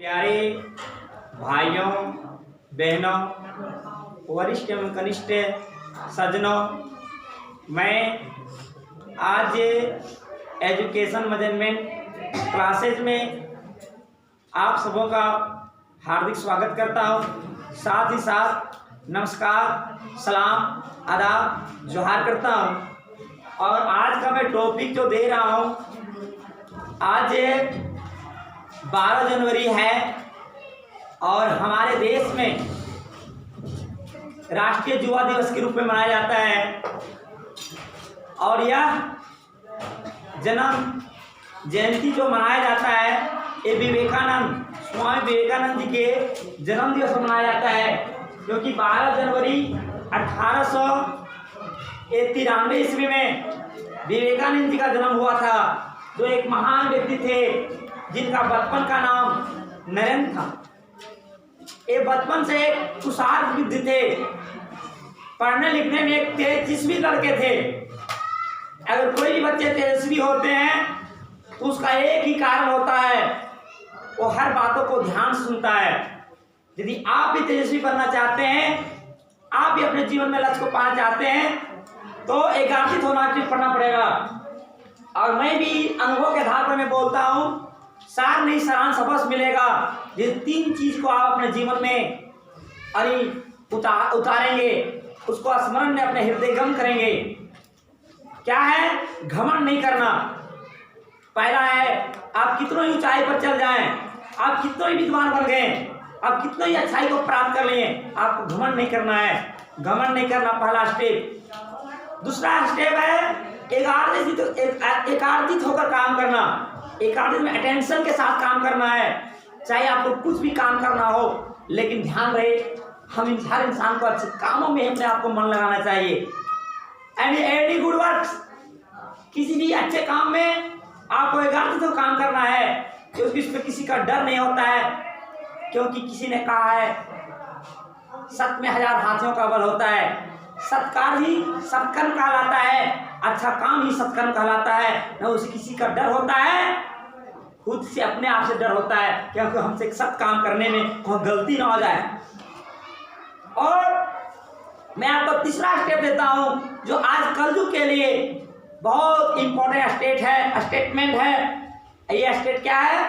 प्यारे भाइयों बहनों, वरिष्ठ एवं कनिष्ठ सज्जनों, मैं आज एजुकेशन मैनेजमेंट क्लासेज में आप सबों का हार्दिक स्वागत करता हूँ। साथ ही साथ नमस्कार, सलाम, आदाब, जोहार करता हूँ। और आज का मैं टॉपिक जो दे रहा हूँ, आज 12 जनवरी है और हमारे देश में राष्ट्रीय युवा दिवस के रूप में मनाया जाता है। और यह जन्म जयंती जो मनाया जाता है, ये स्वामी विवेकानंद जी के जन्म दिवस पर मनाया जाता है, क्योंकि 12 जनवरी 1893 ईस्वी में विवेकानंद जी का जन्म हुआ था, जो एक महान व्यक्ति थे जिनका बचपन का नाम नरेंद्र था। ये बचपन से एक कुशाग्र बुद्धि थे, पढ़ने लिखने में एक तेजस्वी लड़के थे। अगर कोई भी बच्चे तेजस्वी होते हैं तो उसका एक ही कारण होता है, वो हर बातों को ध्यान से सुनता है। यदि आप भी तेजस्वी बनना चाहते हैं, आप भी अपने जीवन में लक्ष्य को पाना चाहते हैं, तो एकाग्रचित होना पड़ना पड़ेगा। और मैं भी अनुभव के आधार पर मैं बोलता हूँ, सार नहीं सारांश अवश्य मिलेगा। ये 3 चीज को आप अपने जीवन में उतारेंगे, उसको स्मरण में अपने हृदयगम करेंगे। क्या है? घमंड नहीं करना। पहला है, आप कितनों ही ऊंचाई पर चल जाएं, आप कितनों ही विद्वान बन गए, आप कितनों ही अच्छाई को प्राप्त कर लिए, आपको घमंड नहीं करना है। घमंड नहीं करना पहला स्टेप। दूसरा स्टेप है एकाग्रचित होकर काम करना। एकाग्रचित में अटेंशन के साथ काम करना है। चाहे आपको कुछ भी काम करना हो, लेकिन ध्यान रहे, हम हर इंसान को अच्छे कामों में अपने आप को मन लगाना चाहिए। एनी गुड वर्क्स, किसी भी अच्छे काम में आपको एकाग्रचित होकर काम करना है, क्योंकि उसमें किसी का डर नहीं होता है। क्योंकि किसी ने कहा है, सत में 1000 हाथियों का बल होता है। सत्कार ही सत्कर्म कहलाता है, अच्छा काम ही सत्कर्म कहलाता है। न उसे किसी का डर होता है, खुद से अपने आप से डर होता है, क्योंकि हमसे सत्य काम करने में कोई गलती ना हो जाए। और मैं आपको तीसरा स्टेप देता हूं, जो आज कलयुग के लिए बहुत इंपॉर्टेंट स्टेटमेंट है। ये स्टेट क्या है?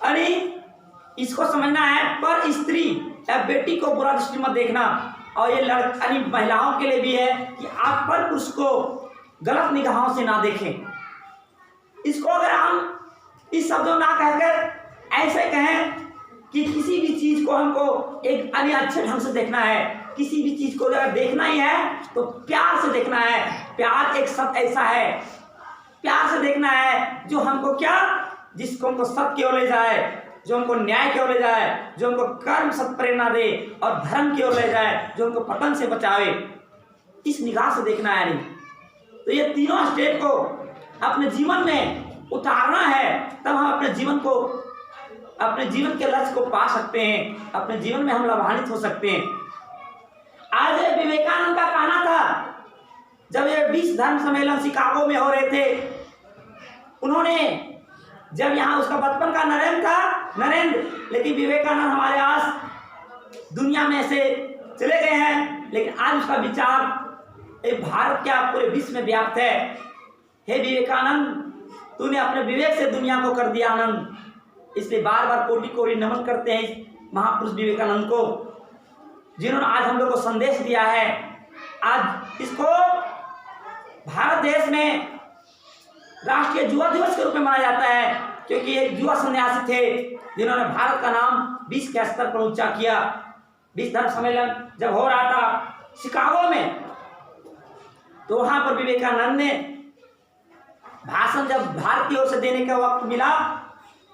अरे इसको समझना है, पर स्त्री या बेटी को बुरा दृष्टि मत देखना। और ये महिलाओं के लिए भी है कि आप पर पुरुष को गलत निगाहों से ना देखें। इसको अगर हम इस शब्दों ना कहकर ऐसे कहें कि किसी भी चीज को हमको एक अच्छे ढंग से देखना है, किसी भी चीज को अगर देखना ही है तो प्यार से देखना है। प्यार एक शब्द ऐसा है, प्यार से देखना है जो हमको जिसको हमको सत्य की ओर ले जाए, जो हमको न्याय की ओर ले जाए, जो हमको कर्म सत्य प्रेरणा दे, और धर्म की ओर ले जाए, जो हमको पतन से बचावे। इस निगाह से देखना है। नहीं तो ये तीनों स्टेप को अपने जीवन में उतारना है, तब हम अपने जीवन के लक्ष्य को पा सकते हैं, अपने जीवन में हम लाभान्वित हो सकते हैं। आज विवेकानंद का कहना था, जब ये विश्व धर्म सम्मेलन शिकागो में हो रहे थे, उन्होंने जब यहाँ उसका बचपन का नरेंद्र, लेकिन विवेकानंद हमारे आस दुनिया में से चले गए हैं, लेकिन आज उसका विचार एक भारत क्या पूरे विश्व में व्याप्त है। हे विवेकानंद, तूने अपने विवेक से दुनिया को कर दिया आनंद। इसलिए बार बार कोटि कोटि नमन करते हैं महापुरुष विवेकानंद को, जिन्होंने आज हम लोग को संदेश दिया है। आज इसको भारत देश में राष्ट्रीय युवा दिवस के रूप में मनाया जाता है, क्योंकि एक युवा सन्यासी थे जिन्होंने भारत का नाम विश्व के स्तर पर ऊंचा किया। विश्व धर्म सम्मेलन जब हो रहा था शिकागो में, तो वहां पर विवेकानंद ने भाषण जब भारत की ओर से देने का वक्त मिला,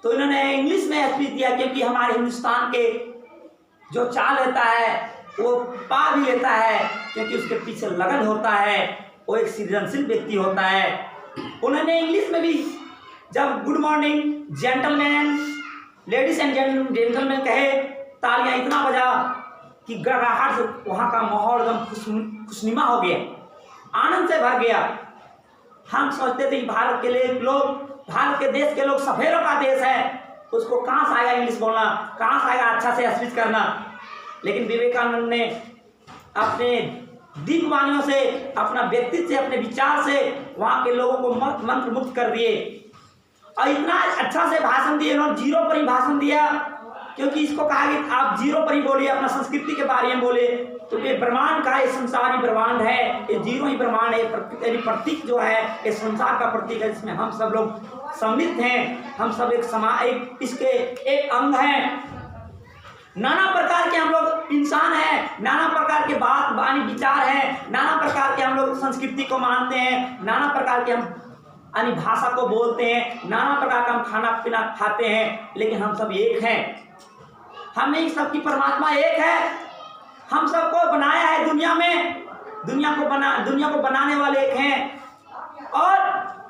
तो इन्होंने इंग्लिश में स्पीच दिया, क्योंकि हमारे हिंदुस्तान के जो चाल लेता है वो पा भी लेता है, क्योंकि उसके पीछे लगन होता है, वो एक सृजनशील व्यक्ति होता है। उन्होंने इंग्लिश में भी जब good morning gentleman, ladies and gentleman कहे, तालियां इतना बजा कि गड़गड़ाहट से वहाँ का माहौल एकदम खुशनुमा हो गया, आनंद से भर गया। हम सोचते थे कि भारत के देश के लोग सफेदों का देश है, उसको कहाँ से आएगा इंग्लिश बोलना, कहाँ से आएगा अच्छा से स्पीच करना। लेकिन विवेकानंद ने अपने दिव्य वाणियों से, अपना व्यक्तित्व से, अपने विचार से वहाँ के लोगों को मंत्र मुक्त कर दिए। और इतना अच्छा से भाषण दिए, उन्होंने जीरो पर ही भाषण दिया, क्योंकि इसको कहा कि आप जीरो पर ही बोलिए, अपना संस्कृति के बारे में बोले। तो ये ब्रह्मांड का, ये संसार ही ब्रह्मांड है, ये जीरो ही ब्रह्मांड है। प्रतीक जो है ये संसार का प्रतीक है, जिसमें हम सब लोग सम्मिलित हैं, हम सब एक इसके एक अंग हैं। नाना प्रकार के हम लोग इंसान हैं, नाना प्रकार के बात वाणी विचार हैं, नाना प्रकार के हम लोग संस्कृति को मानते हैं, नाना प्रकार के हम यानी भाषा को बोलते हैं, नाना प्रकार का हम खाना पीना खाते हैं, लेकिन हम सब एक हैं। हम एक सबकी परमात्मा एक है। हम सबको बनाया है दुनिया में, दुनिया को बनाने वाले एक हैं। और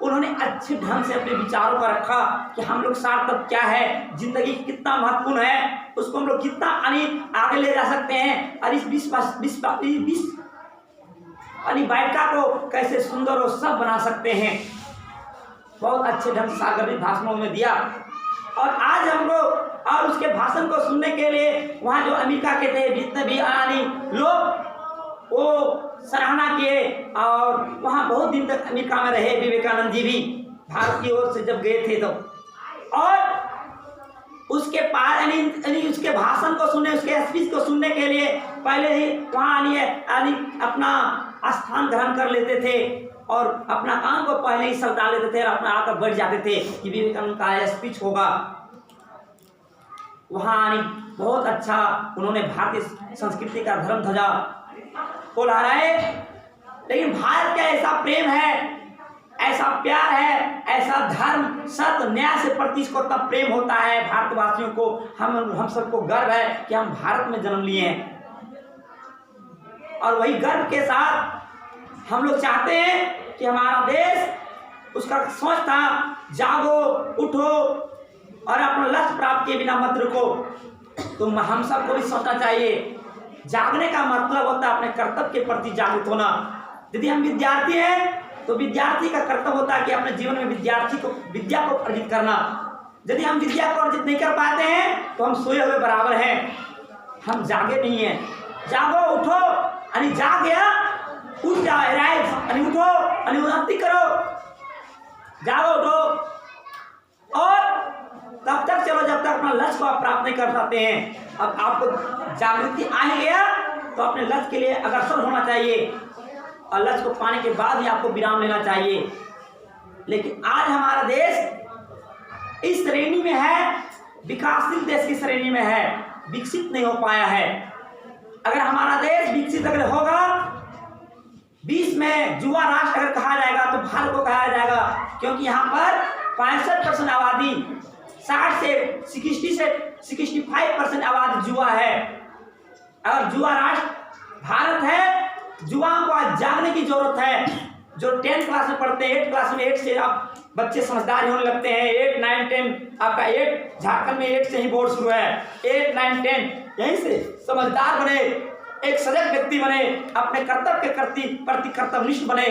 उन्होंने अच्छे ढंग से अपने विचारों का रखा कि हम लोग सार्थक क्या है, जिंदगी कितना महत्वपूर्ण है, उसको हम लोग कितना आगे ले जा सकते हैं, और इस वाटिका को कैसे सुंदर और सब बना सकते हैं। बहुत अच्छे ढंग से सागरिक भाषणों में दिया। और आज हम लोग और उसके भाषण को सुनने के लिए वहाँ जो अमेरिका के थे जितने भी लोग वो सराहना किए, और वहाँ बहुत दिन तक अमेरिका में रहे विवेकानंद जी भी, भारत की ओर से जब गए थे तो। और उसके उसके भाषण को सुनने, उसके स्पीच को सुनने के लिए पहले ही वहाँ अपना स्थान ग्रहण कर लेते थे और अपना काम को पहले ही सल्टा लेते थे और अपना आकर बैठ जाते थे कि विवेकानंद का स्पीच होगा। वहाँ बहुत अच्छा उन्होंने भारतीय संस्कृति का धर्म ध्वजा को लहराए। लेकिन भारत का ऐसा प्रेम है, ऐसा प्यार है, ऐसा धर्म सत्य न्याय से प्रति इसको तब प्रेम होता है भारतवासियों को। हम सबको गर्व है कि हम भारत में जन्म लिए हैं, और वही गर्व के साथ हम लोग चाहते हैं कि हमारा देश, उसका सोच था जागो उठो और अपना लक्ष्य प्राप्त किए बिना मत रुको। तो हम सबको भी सोचना चाहिए। जागने का मतलब होता है अपने कर्तव्य के प्रति जागृत होना। यदि हम विद्यार्थी हैं तो विद्यार्थी का कर्तव्य होता है कि अपने जीवन में विद्या को अर्जित करना। यदि हम विद्या को अर्जित नहीं कर पाते हैं तो हम सोए हुए बराबर हैं, हम जागे नहीं हैं। जागो उठो, यानी जाग गया उठ जाओ, यानी उठो, यानी उन्नति करो, जागो उठो। और तब तक चलो जब तक अपना लक्ष्य को आप प्राप्त नहीं कर पाते हैं। अब आपको जागृति आ ही गया तो अपने लक्ष्य के लिए अग्रसर होना चाहिए, और लक्ष्य को पाने के बाद ही आपको विराम लेना चाहिए। लेकिन आज हमारा देश इस श्रेणी में है, विकासशील देश की श्रेणी में है, विकसित नहीं हो पाया है। अगर हमारा देश विकसित अगर होगा, 20 में युवा राष्ट्र अगर कहा जाएगा तो भारत को कहा जाएगा, क्योंकि यहाँ पर 65% आबादी 60 से 65% आबादी युवा है। अगर युवा राष्ट्र भारत है, युवाओं को आज जागने की जरूरत है। जो 10th क्लास में पढ़ते हैं, 8th क्लास में 8 से आप बच्चे समझदार होने लगते हैं। 8, 9, 10 आपका 8 झारखंड में 8 से ही बोर्ड शुरू है। 8, 9, 10 यहीं से समझदार बने, एक सजग व्यक्ति बने, अपने कर्तव्य के प्रति कर्तव्यनिष्ठ बने।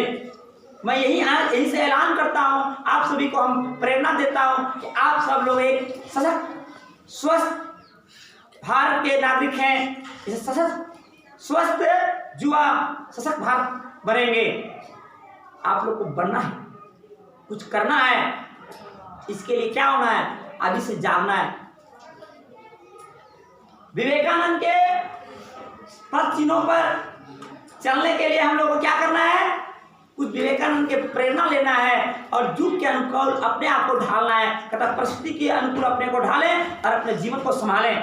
मैं यही से ऐलान करता हूँ, आप सभी को हम प्रेरणा देता हूँ कि आप सब लोग एक सजग स्वस्थ भारत के नागरिक हैं। इसे सशक्त स्वस्थ युवा सशक्त भारत बनेंगे। आप लोग को बनना है, कुछ करना है। इसके लिए क्या होना है? अभी से जागना है। विवेकानंद के पथ चिन्हों पर चलने के लिए हम लोग को क्या करना है? कुछ विवेकानंद के प्रेरणा लेना है और युग के अनुकूल अपने आप को ढालना है। तथा परिस्थिति के अनुकूल अपने को ढालें और अपने जीवन को संभालें।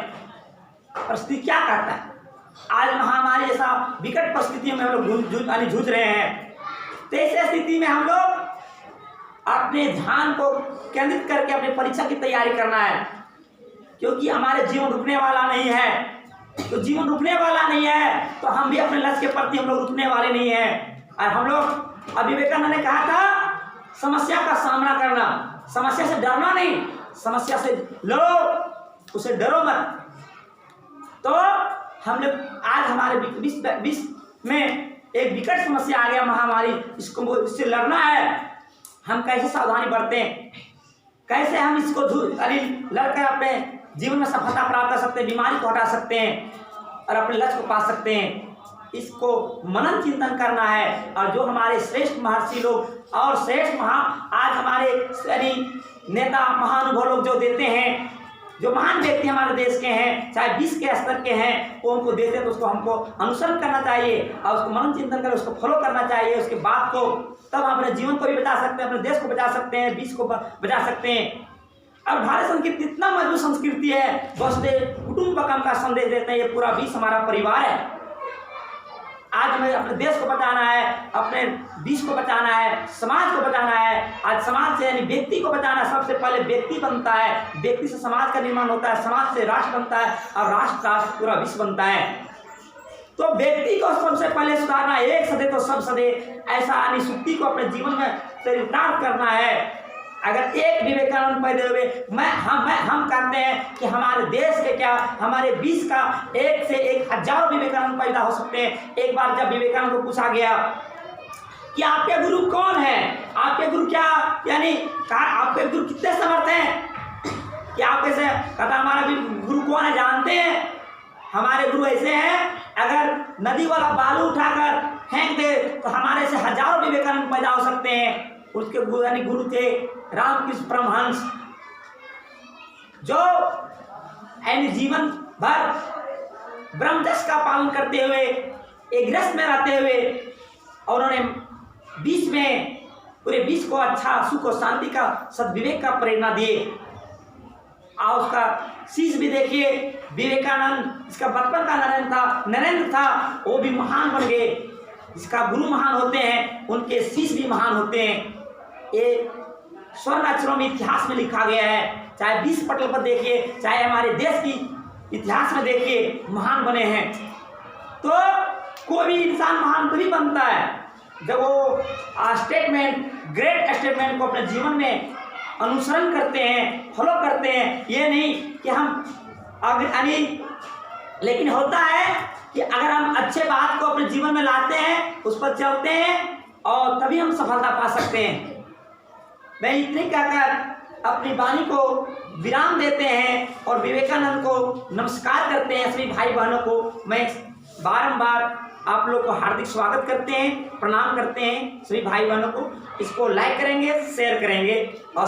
परिस्थिति क्या कहता है? आज महामारी जैसा विकट परिस्थितियों में हम लोग जूझ रहे हैं। तो ऐसी स्थिति में हम लोग अपने ध्यान को केंद्रित करके अपनी परीक्षा की तैयारी करना है, क्योंकि हमारे जीवन रुकने वाला नहीं है। तो जीवन रुकने वाला नहीं है तो हम भी अपने लक्ष्य के प्रति हम लोग रुकने वाले नहीं हैं। और हम लोग, अब विवेकानंद ने कहा था समस्या का सामना करना, समस्या से डरना नहीं, समस्या से लड़ो, उसे डरो मत। तो हम लोग आज हमारे विश्व में एक विकट समस्या आ गया, महामारी। इससे लड़ना है। हम कैसे सावधानी बरतें? कैसे हम इसको लड़कर अपने जीवन में सफलता प्राप्त कर सकते हैं, बीमारी को हटा सकते हैं और अपने लक्ष्य को पा सकते हैं, इसको मनन चिंतन करना है। और जो हमारे श्रेष्ठ महर्षि लोग और श्रेष्ठ आज हमारे नेता महानुभव लोग जो देते हैं, जो महान व्यक्ति हमारे देश के हैं, चाहे विश्व के स्तर के हैं, वो उनको देते हैं तो उसको हमको अनुसरण करना चाहिए और उसको मनन चिंतन कर उसको फॉलो करना चाहिए। उसके बाद को तब हम अपने जीवन को भी बचा सकते हैं, अपने देश को बचा सकते हैं, विश्व को बचा सकते हैं। अब भारत संस्कृति इतना मजबूत संस्कृति है, वसुधैव कुटुंबकम का संदेश देते हैं, ये पूरा विश्व हमारा परिवार है। आज हमें अपने देश को बचाना है, अपने विश्व को बचाना है, समाज को बचाना है। आज समाज से यानी व्यक्ति को बचाना है। सबसे पहले व्यक्ति बनता है, व्यक्ति से समाज का निर्माण होता है, समाज से राष्ट्र बनता है और राष्ट्र पूरा विश्व बनता है। तो व्यक्ति को सबसे पहले सुधारना, एक सदे तो सब सदे, ऐसा अनुसूक्ति को अपने जीवन में चरितार्थ करना है। अगर एक विवेकानंद पैदा हुए हम कहते हैं कि हमारे देश के क्या, हमारे विश्व का 1 से 1000 विवेकानंद पैदा हो सकते हैं। एक बार जब विवेकानंद को पूछा गया कि आपके गुरु कौन है, आपके गुरु क्या, यानी आपके गुरु कितने समर्थ हैं, कि आप कैसे कहता हमारा गुरु कौन है जानते हैं, हमारे गुरु ऐसे हैं, अगर नदी वाला बालू उठाकर फेंक दे तो हमारे से 1000 विवेकानंद पैदा हो सकते हैं। उसके गुरु थे रामकृष्ण परमहंस, जो जीवन भर ब्रह्मचर्य का पालन करते हुए एक गृहस्थ में रहते हुए और उन्होंने पूरे विश्व को अच्छा सुख और शांति का सद्विवेक का प्रेरणा दिए। और उसका शीश भी देखिए, विवेकानंद, इसका बचपन का नरेंद्र था, वो भी महान बन गए। इसका गुरु महान होते हैं, उनके शीश भी महान होते हैं। ये स्वर्ण अक्षरों में इतिहास में लिखा गया है, चाहे विश्व पटल पर देखिए, चाहे हमारे देश की इतिहास में देखिए, महान बने हैं। तो कोई भी इंसान महान तभी बनता है जब वो ग्रेट स्टेटमेंट को अपने जीवन में अनुसरण करते हैं, फॉलो करते हैं। ये नहीं कि लेकिन होता है कि अगर हम अच्छे बात को अपने जीवन में लाते हैं, उस पर चलते हैं और तभी हम सफलता पा सकते हैं। मैं इतने कहकर अपनी वाणी को विराम देते हैं और विवेकानंद को नमस्कार करते हैं। सभी भाई बहनों को मैं बारंबार आप लोग को हार्दिक स्वागत करते हैं, प्रणाम करते हैं। सभी भाई बहनों को इसको लाइक करेंगे, शेयर करेंगे और